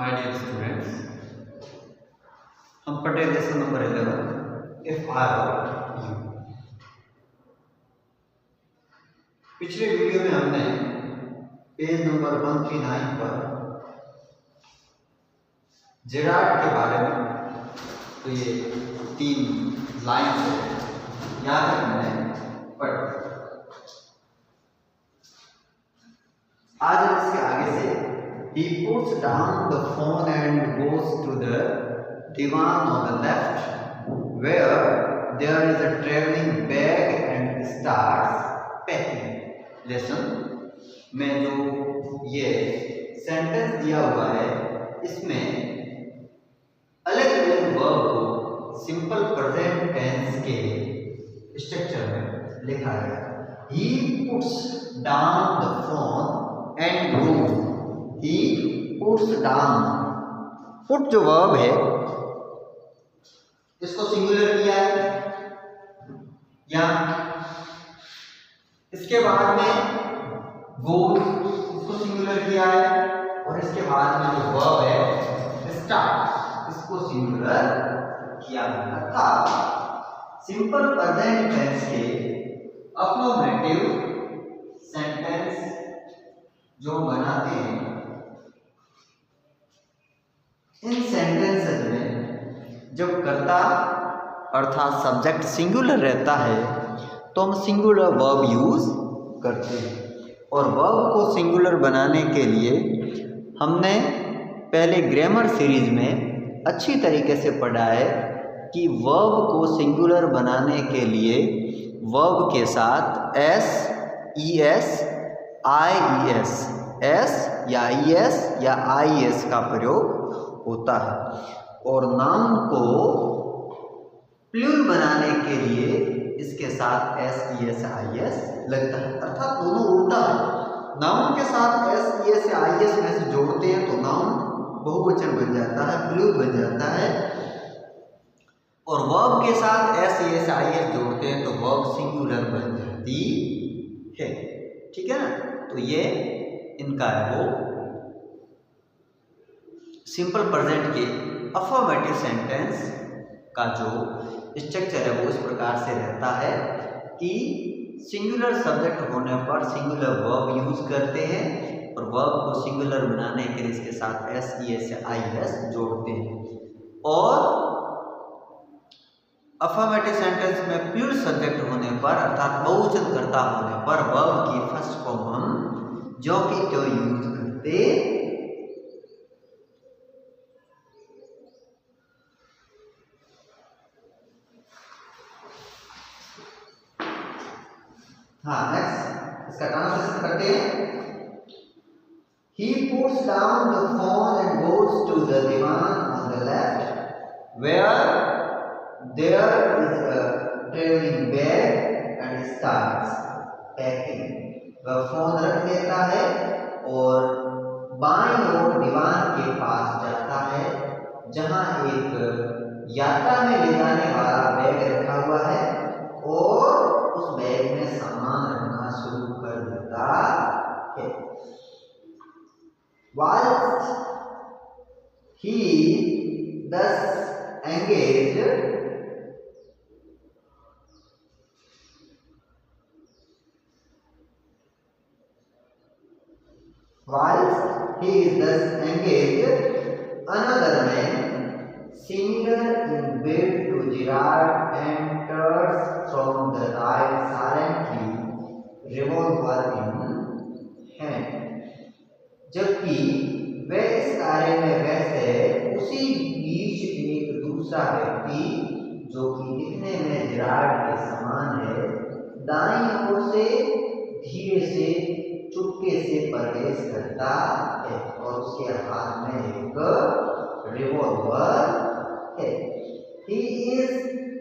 My dear students, हम पढ़े lesson number 11 if I you. पिछले वीडियो में हमने पेज नंबर 139 पर जेरार्ड के बारे में, तो ये 3 लाइन है, यहाँ तक हमने पढ़ा। आज हम इसके आगे से he puts down the phone and goes to the divan on the left where there is a traveling bag and starts packing. Lesson में जो ये सेंटेंस दिया हुआ है इसमें अलग अलग वर्ब को सिंपल प्रेजेंट टेंस के स्ट्रक्चर में लिखा है। He puts down the phone and goes. He puts down. Put जो वर्ब है इसको सिंगुलर किया है या इसके बाद में goes इसको सिंगुलर किया है और इसके बाद में जो वर्ब है start इसको सिंगुलर किया है। अर्थात सिंपल प्रेजेंट टेंस के अफर्मेटिव सेंटेंस जो बनाते हैं, इन सेंटेंसेस में जब कर्ता अर्थात सब्जेक्ट सिंगुलर रहता है तो हम सिंगुलर वर्ब यूज करते हैं। और वर्ब को सिंगुलर बनाने के लिए हमने पहले ग्रामर सीरीज में अच्छी तरीके से पढ़ा है कि वर्ब को सिंगुलर बनाने के लिए वर्ब के साथ S E S I E S, S या ई एस या आई एस का प्रयोग होता है। और नाउन को प्लूरल बनाने के लिए इसके साथ S E S I S लगता है। अर्थात दोनों उल्टा है। नाउन के साथ S E S I S में से जोड़ते हैं तो नाउन बहुवचन बन जाता है, प्लूरल बन जाता है। और वर्ब के साथ S E S I S जोड़ते हैं तो वर्ब सिंगुलर बन जाती है। ठीक है ना। तो ये इनका है वो सिंपल प्रेजेंट के अफर्मेटिव सेंटेंस का जो स्ट्रक्चर है वो इस प्रकार से रहता है कि सिंगुलर सब्जेक्ट होने पर सिंगुलर वर्ब यूज करते हैं और वर्ब को सिंगुलर बनाने के लिए इसके साथ S E S I S जोड़ते हैं। और अफर्मेटिव सेंटेंस में प्लूरल सब्जेक्ट होने पर अर्थात बहुवचन कर्ता होने पर वर्ब की फर्स्ट फॉर्म हम जो की तो यूज करते हाँ। नेक्स्ट इसका ट्रांसलेशन करते हैं। He puts down the phone and goes to the divan on the left where there is a traveling bag and starts packing. वह फोन रख देता है और बाईं ओर दीवान के पास जाता है जहां एक यात्रा में ले जाने वाला बैग रखा हुआ है और उस बैग में सामान रखना शुरू कर देता है। Whilst he thus engaged another man similar in build to Gerard enters from the right silently, revolver in hand. जबकि वे इस कार्य में व्यस्त है उसी बीच एक दूसरा व्यक्ति जो कि दिखने में जेरार्ड के समान है दाईं ओर से धीरे से चुपके से प्रवेश करता है और उसके हाथ में एक रिवॉल्वर है। He is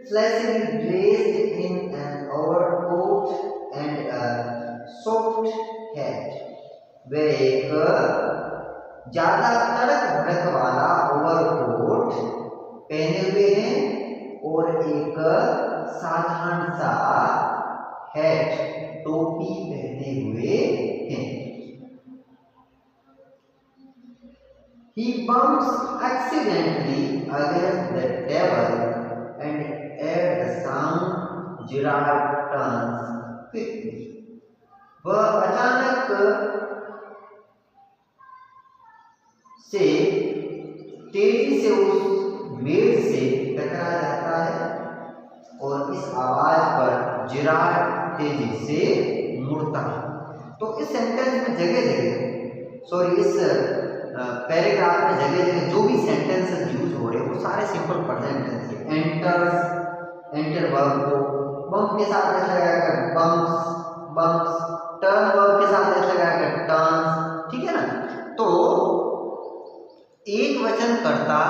flashily dressed in an overcoat and a soft hat. वे एक ज्यादा कड़क भड़क वाला ओवरकोट पहने हुए हैं और एक साधारण सा हैट टोपी पहने हुए हैं। He bumps accidentally against the table and at the sound Gerard turns quickly. वह अचानक से तेजी से उस मेज से टकरा जाता है और इस आवाज पर जिरार्ड तेजी से मुड़ता है। तो इस सेंटेंस में जगह जगह इस पैराग्राफ में जगह जगह जो भी सेंटेंसेस यूज हो रहे हैं वो सारे सिंपल प्रेजेंट टेंस के। एंटर वर्ब को बम्प के साथ ऐसा लगाकर बम्प्स, टर्न वर्ब के साथ ऐसा लगाकर टर्न्स, ठीक है ना। तो एक वचन कर्ता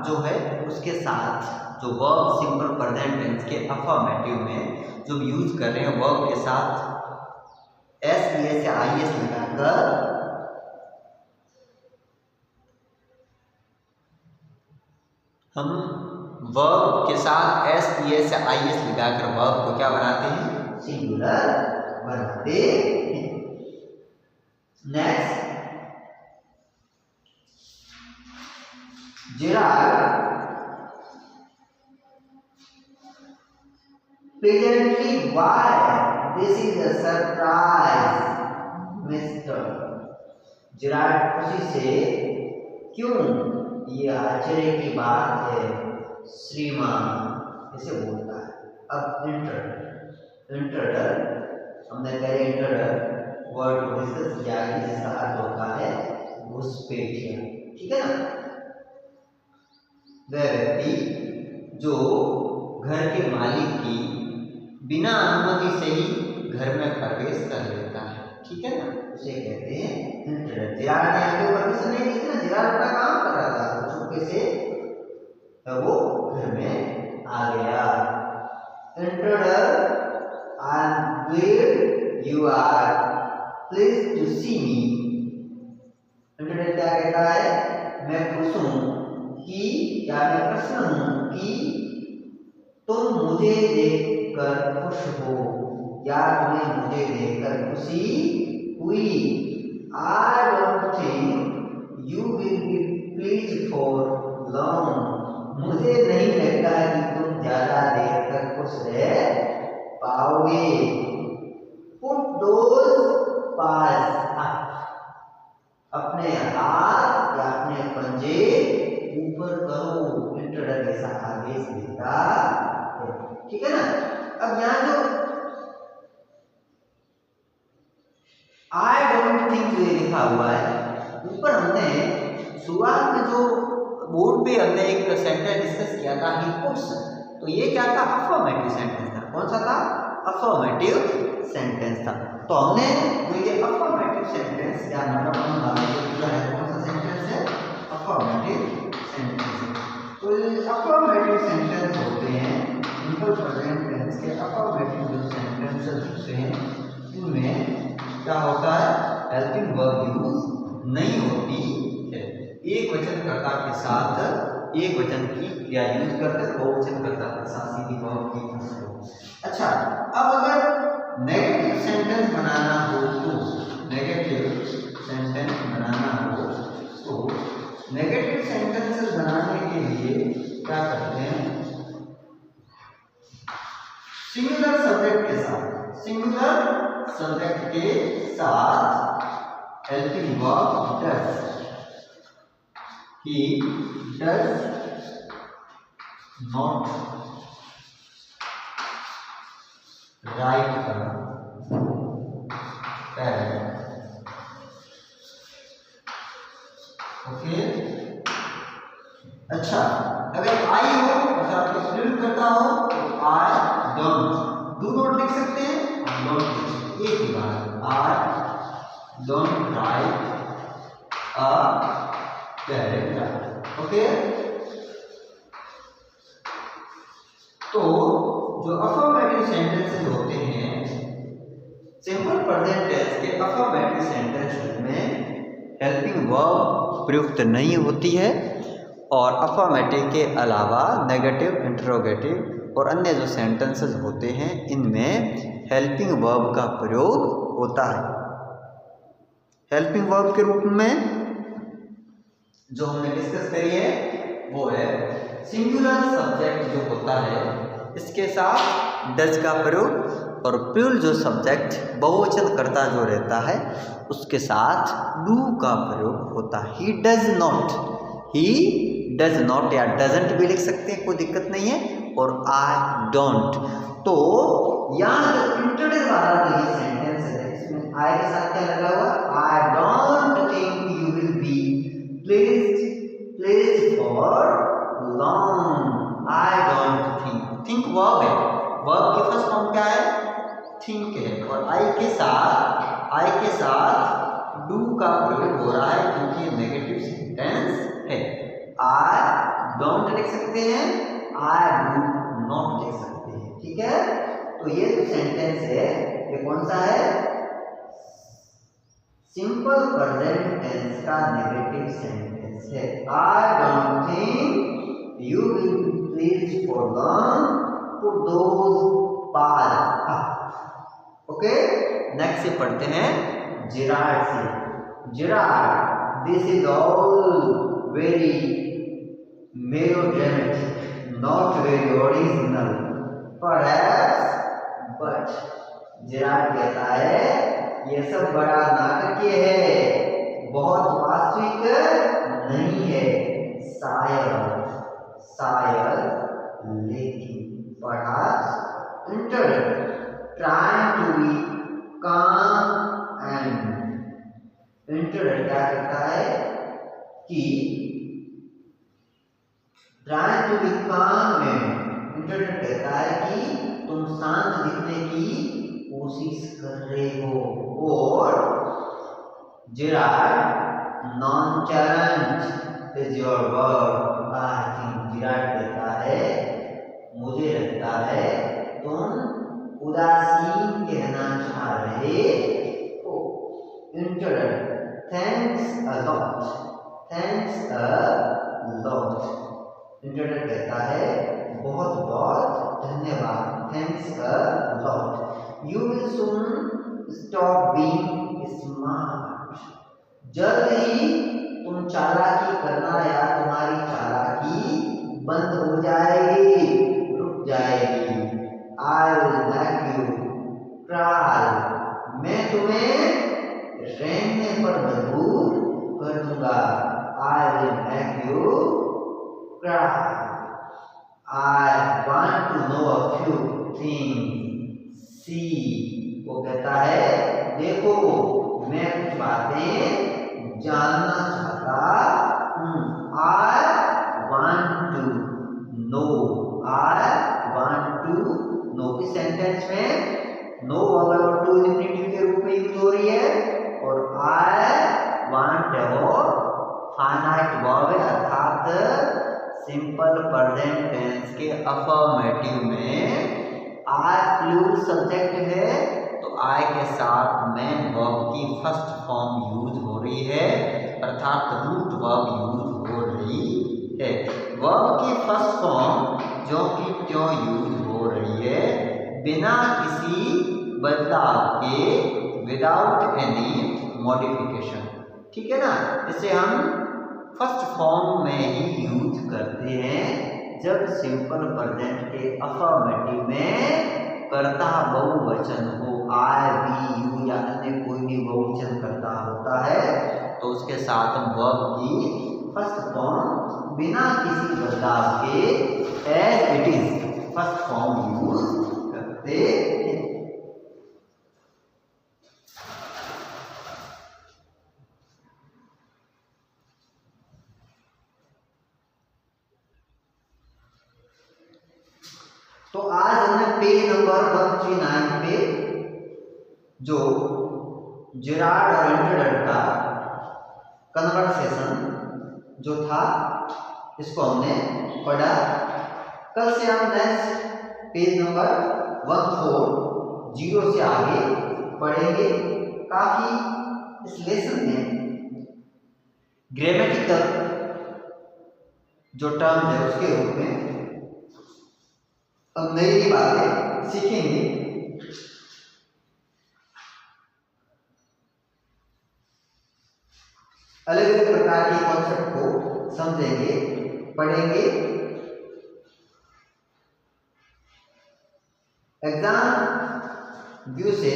जो है उसके साथ जो वर्ब सिंपल प्रेजेंट टेंस के अफर्मेटिव में जो यूज कर रहे हैं वर्ब के साथ एस या आई एस लगाकर हम वर्ब के साथ एस या आई एस लगाकर वर्ब को क्या बनाते हैं? सिंगुलर बनाते हैं। Next, Gerard pleasantly, why this is a surprise, Mr. Gerard खुशी से, क्यों ये आश्चर्य की बात है श्रीमान, इसे बोलता है। अब इंटरडर हमने पहले इंटरडर वर्ड को डिस्कस किया जिसका अर्थ होता है घुसपैठिया, ठीक है ना। वह व्यक्ति जो घर के मालिक की बिना अनुमति से ही घर में प्रवेश कर लेता है, ठीक है ना, उसे कहते हैं इंट्रूडर। जिराड ने आगे परमिशन नहीं दी थी ना, जिराड अपना काम कर रहा था, तो चुपके से वो घर में आ गया। Intruder, I am glad you are pleased to see me. Intruder क्या कहता है? मैं खुश हूँ कि या मैं प्रसन्न हूं कि तुम मुझे देखकर खुश हो या तुम्हें मुझे देखकर खुशी हुई। आई don't think you will be pleased for long. मुझे नहीं लगता कि तुम ज्यादा देर तक खुश रह पाओगे। Put those pass up. अपने हाथ या अपने पंजे ऊपर करो। इंट्रूडर ऐसा आदेश देता है, ठीक है ना। अब यहाँ जो आई डोंट थिंक जो लिखा हुआ है ऊपर, हमने शुरुआत में जो बोर्ड पे हमने एक सेंटेंस डिस्कस किया था ही पुट्स, तो ये क्या था? अफर्मेटिव सेंटेंस था। कौन सा था? अफर्मेटिव सेंटेंस था। तो हमने जो ये अफर्मेटिव सेंटेंस क्या मतलब कौन सा सेंटेंस है? Affirmative sentence. तो अफर्मेटिव सेंटेंस होते हैं सिंपल प्रेजेंट टेंस के। अफर्मेटिव जो सेंटेंसेस होते हैं इनमें क्या होता है? हेल्पिंग वर्ब यूज नहीं होती है। एक वचन कर्ता के साथ एक वचन की क्रिया यूज करते हैं, बहुवचन कर्ता के साथ सीधी वर्ब की यूज करो। अच्छा, अब अगर नेगेटिव सेंटेंस बनाना हो तो नेगेटिव सेंटेंस बनाना हो तो नेगेटिव सेंटेंसेस बनाने के लिए क्या करते हैं? सिंगुलर सब्जेक्ट के साथ, सिंगुलर सब्जेक्ट के साथ helping verb does. He does not write the pen. Okay, अच्छा, अगर आई हो मतलब एक्सक्लूड करता हो तो आई डोंट, डू नॉट लिख सकते हैं, डोंट एक ही बात। I don't write a paragraph. Okay, तो जो अफर्मेटिव सेंटेंसेस होते हैं सिंपल प्रेजेंट टेंस के अफर्मेटिव सेंटेंसेस में हेल्पिंग वर्ब प्रयुक्त नहीं होती है और अफर्मेटिव के अलावा नेगेटिव, इंटरोगेटिव और अन्य जो सेंटेंसेस होते हैं इनमें हेल्पिंग वर्ब का प्रयोग होता है। हेल्पिंग वर्ब के रूप में जो हमने डिस्कस करी है वो है सिंगुलर सब्जेक्ट जो होता है इसके साथ डज का प्रयोग और प्लूरल जो सब्जेक्ट बहुवचन कर्ता जो रहता है उसके साथ डू का प्रयोग होता है। ही डज नॉट या डजंट भी लिख सकते हैं, कोई दिक्कत नहीं है। और आई डोंट, तो यहाँ इंट्रोडक्शन वाला जो ये सेंटेंस है इसमें आई के साथ क्या लगा हुआ, आई don't think you will be pleased for long. I don't think verb है, वर्ब की फर्स्ट फॉर्म क्या है, थिंक है। और आई के साथ डू का प्रयोग हो रहा है क्योंकि नेगेटिव सेंटेंस है। आई डोंट लिख सकते हैं, आई डू नॉट लिख सकते हैं, ठीक है। तो ये जो सेंटेंस है ये कौन सा है, सिंपल प्रेजेंट टेंस का नेगेटिव सेंटेंस है। I don't think you will be pleased for long, put those part. Okay, next से पढ़ते हैं जेरार्ड से। Gerard, this is all very melodramatic, not very original, perhaps, but Gerard कहता है ये सब बड़ा नाटकीय है, बहुत वास्तविक नहीं है, शायद लेकिन perhaps interrupt, trying to be calm and interrupt क्या कहता है कि trying to be calm and interrupt कहता है कि तुम शांत दिखने की कोशिश कर रहे हो। और Gerard, nonchalant is your word, I think Gerard कहता है मुझे लगता है तुम उदासीन कहना चाह रहे हो। Interrupt, thanks a lot, interrupt कहता है बहुत बहुत धन्यवाद, thanks a lot. You will soon stop being smart, जल्द ही तुम चालाकी करना या तुम्हारी चालाकी बंद हो जाएगी, रुक जाएगी। I will make you cry, मैं तुम्हें रेंगने पर मजबूर कर दूंगा। I will make you cry, I want to know a few things, see, वो कहता है देखो मैं कुछ बातें जानना चाहता हूँ। I want to know, I want to know की सेंटेंस में नो वर्ब टू इंफिनिटिव के रूप में यूज हो रही है और आई वांट और फाइनाइट वर्ब है, अर्थात सिंपल प्रेजेंट टेंस के अफर्मेटिव में आई प्लूरल सब्जेक्ट है तो आई के साथ मेन वर्ब की फर्स्ट फॉर्म यूज हो रही है, अर्थात रूट वर्ब यूज हो रही है। वर्ब की फर्स्ट फॉर्म जो कि क्यों यूज हो रही है, बिना किसी बदलाव के, विदाउट एनी मॉडिफिकेशन, ठीक है ना। इसे हम फर्स्ट फॉर्म में ही यूज करते हैं जब सिंपल प्रेजेंट के अफर्मेटिव में कर्ता बहुवचन हो, आई, वी, यू या अन्य कोई भी बहुवचन कर्ता होता है तो उसके साथ हम वर्ब की फर्स्ट फॉर्म बिना किसी बदलाव के as it is first form use करते हैं। तो आज हमने पेज नंबर 139 पे जो जेरार्ड और इंटरप्ट का कन्वर्सेशन जो था इसको हमने पढ़ा। कल से हम नेक्स्ट पेज नंबर 140 से आगे पढ़ेंगे। काफी इस लेसन में ग्रामेटिकल जो टर्म है उसके रूप में अब नई बातें सीखेंगे। अलग अलग प्रकार के कॉन्सेप्ट को समझेंगे, पढ़ेंगे। एग्जाम व्यू से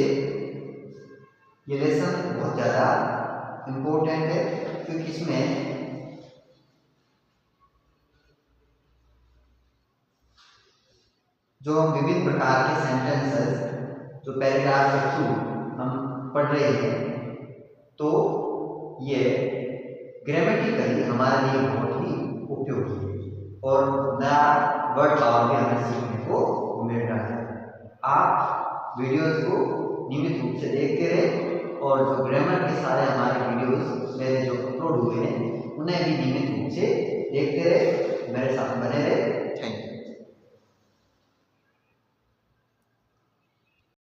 ये लेसन बहुत ज़्यादा इम्पोर्टेंट है, क्योंकि इसमें जो हम विभिन्न प्रकार के सेंटेंसेस जो पैराग्राफ के थ्रू हम पढ़ रहे हैं, तो ये ग्रामेटिकली हमारे लिए बहुत ही उपयोगी है और नया वर्ड पावर भी हमें सीखने को मिल रहा है। आप वीडियोस को नियमित रूप से देखते रहे और जो ग्रामर के सारे हमारे वीडियोस मेरे जो अपलोड हुए हैं उन्हें भी नियमित रूप से देखते रहे, मेरे साथ बने रहे।